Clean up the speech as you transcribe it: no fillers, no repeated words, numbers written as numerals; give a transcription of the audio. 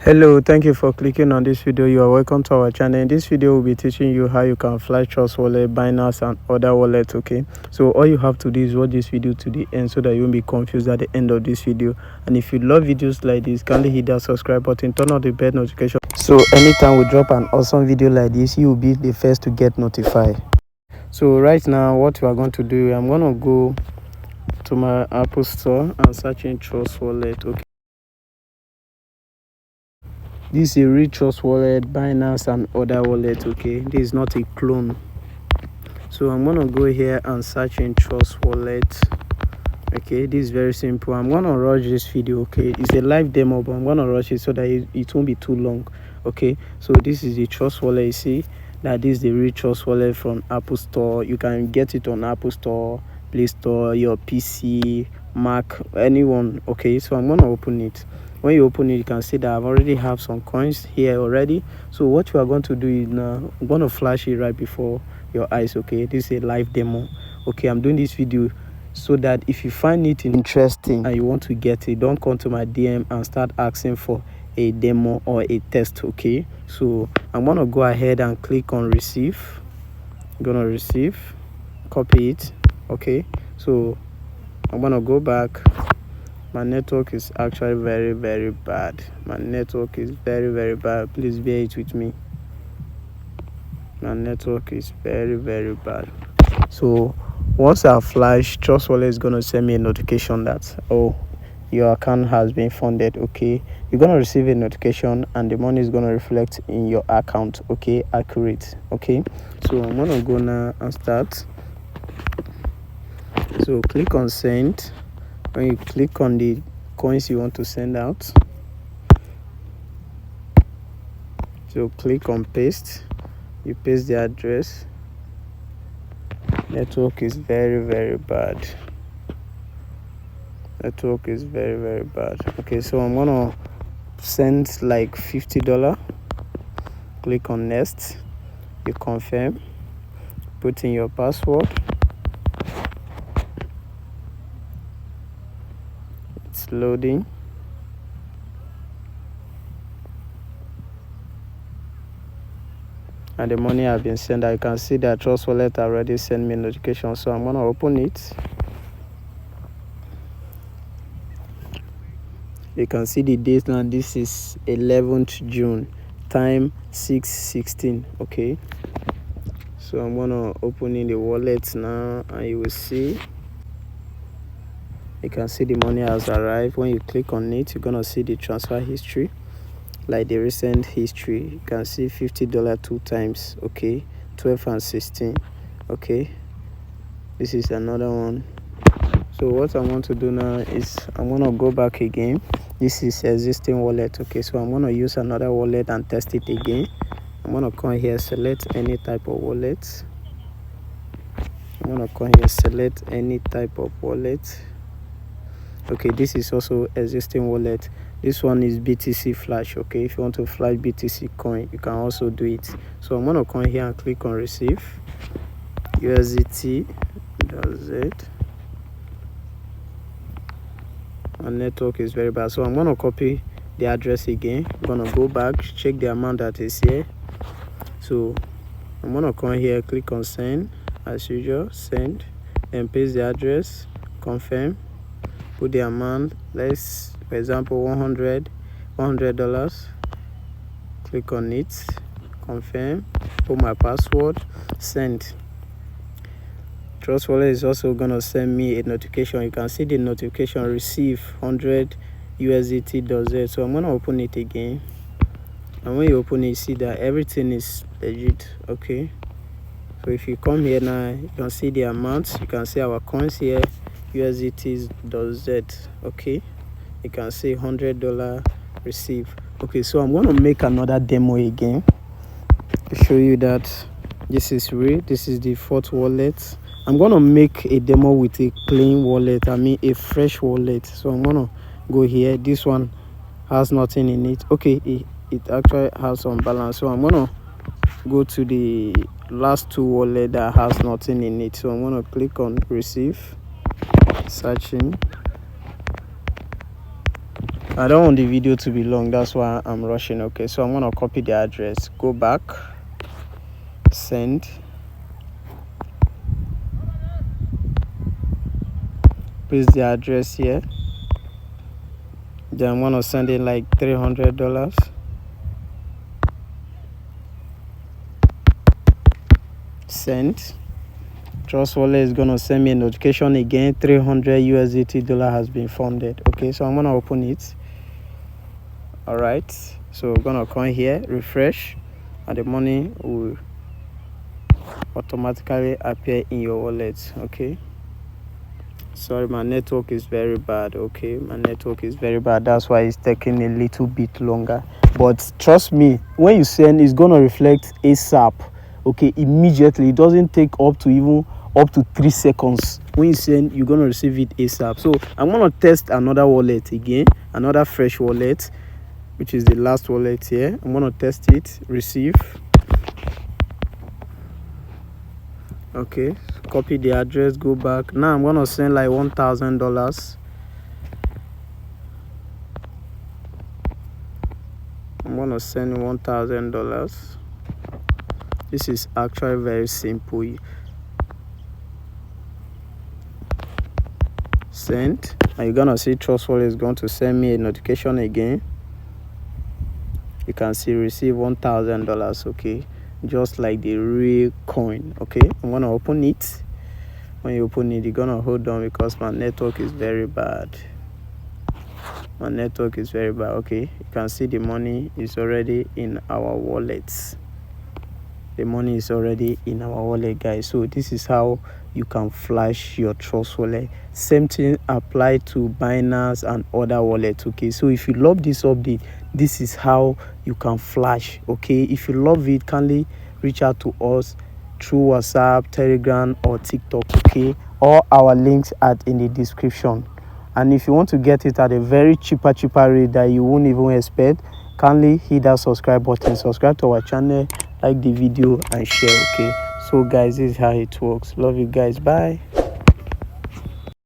Hello, thank you for clicking on this video. You are welcome to our channel. In this video we'll be teaching you how you can flash Trust Wallet, Binance and other wallets. Okay, so all you have to do is watch this video to the end so that you won't be confused at the end of this video. And if you love videos like this, kindly hit that subscribe button, turn on the bell notification, so anytime we drop an awesome video like this, you will be the first to get notified. So right now what we are going to do, I'm going to go to my Apple Store and search in Trust Wallet. Okay, this is a real Trust Wallet, Binance and other wallet. Okay, this is not a clone. So I'm gonna go here and search in Trust Wallet. Okay, this is very simple. I'm gonna rush this video. Okay, it's a live demo, but I'm gonna rush it so that it won't be too long. Okay, so this is the Trust Wallet. You see that this is the real Trust Wallet from Apple Store. You can get it on Apple Store, Play Store, your PC, Mac, anyone. Okay, so I'm gonna open it. When you open it, you can see that I've already have some coins here already. So what you are going to do is now I'm going to flash it right before your eyes. Okay, this is a live demo. Okay, I'm doing this video so that if you find it interesting and you want to get it, don't come to my DM and start asking for a demo or a test. Okay, so I'm going to go ahead and click on receive. I'm going to receive, copy it. Okay, so I'm going to go back. My network is actually very bad. My network is very bad. Please bear it with me. My network is very bad. So once I flash, Trust Wallet is going to send me a notification that, oh, your account has been funded. Okay, you're going to receive a notification and the money is going to reflect in your account. Okay, accurate. Okay, so I'm going to go now and start. So click on send. When you click on the coins you want to send out, so click on paste. You paste the address. Network is very bad. Network is very bad. Okay, so I'm gonna send like $50. Click on next. You confirm, put in your password. It's loading. And the money has been sent. I can see that Trust Wallet already sent me a notification, so I'm gonna open it. You can see the date now. This is 11th June, time 6:16. Okay, so I'm gonna open in the wallet now and you will see, you can see the money has arrived. When you click on it, you're gonna see the transfer history, like the recent history. You can see $50 two times. Okay, 12 and 16. Okay, this is another one. So what I want to do now is I'm gonna go back again. This is existing wallet. Okay, so I'm gonna use another wallet and test it again. I'm gonna come here, select any type of wallet. I'm gonna come here, select any type of wallet. Okay, this is also existing wallet. This one is BTC Flash. Okay, if you want to flash BTC coin, you can also do it. So I'm gonna come here and click on receive, usdt.z. My network is very bad, so I'm gonna copy the address again. I'm gonna go back, check the amount that is here. So I'm gonna come here, click on send as usual, send, and paste the address, confirm, put the amount. Let's, for example, $100. Click on it, confirm, put my password, send. Trust Wallet is also gonna send me a notification. You can see the notification, receive 100 usdt.z. So I'm gonna open it again, and when you open it, you see that everything is legit. Okay, so if you come here now, you can see the amounts. You can see our coins here, usdt.z. Okay, you can see $100 receive. Okay, so I'm gonna make another demo again to show you that this is real. This is the fourth wallet. I'm gonna make a demo with a clean wallet, I mean a fresh wallet. So I'm gonna go here. This one has nothing in it. Okay, it actually has some balance, so I'm gonna go to the last two wallet that has nothing in it. So I'm gonna click on receive, searching, I don't want the video to be long, that's why I'm rushing. Okay, so I'm gonna copy the address, go back, send, paste the address here, then I'm gonna send it like $300. Send. Trust Wallet is gonna send me a notification again. 300 USDT dollar has been funded. Okay, so I'm gonna open it. All right, so we're gonna come here, refresh, and the money will automatically appear in your wallet. Okay, sorry, my network is very bad. Okay, my network is very bad, that's why it's taking a little bit longer, but trust me, when you send, it's gonna reflect ASAP. Okay, immediately. It doesn't take up to 3 seconds. When you send, you're gonna receive it ASAP. So I'm gonna test another wallet again, another fresh wallet, which is the last wallet here. I'm gonna test it, receive. Okay, copy the address, go back. Now I'm gonna send like $1,000. I'm gonna send $1,000. This is actually very simple. Send, and you're gonna see Trust Wallet is going to send me a notification again. You can see receive $1,000. Okay, just like the real coin. Okay, I'm gonna open it. When you open it, you're gonna hold on because my network is very bad. My network is very bad. Okay, you can see the money is already in our wallets. The money is already in our wallet, guys. So this is how you can flash your Trust Wallet. Same thing apply to Binance and other wallets. Okay, so if you love this update, this is how you can flash. Okay, if you love it, kindly reach out to us through WhatsApp, Telegram, or TikTok. Okay, all our links are in the description. And if you want to get it at a very cheaper rate that you won't even expect, kindly hit that subscribe button, subscribe to our channel, like the video, and share. Okay, so guys, this is how it works. Love you guys, bye.